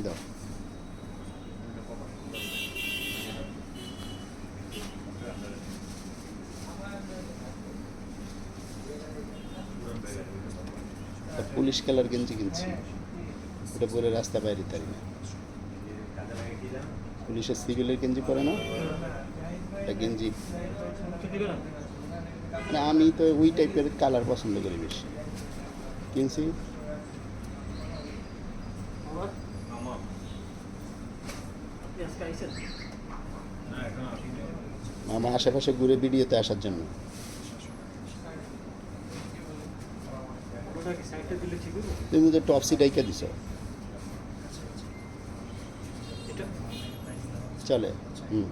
দাও। Police colour গেঞ্জি কিনছি, ওটা পরে রাস্তা বাইরে তারি না। পুলিশের সিভিলের গেঞ্জি পরে না, একটা গেঞ্জি। না, আমি তো ওই টাইপের কালার পছন্দ করি বেশি, কিনছি। আমার আশেপাশে ঘুরে ভিডিওতে আসার জন্য। তুমি তো টপসি ডাইকা দিছ, চলে। হুম।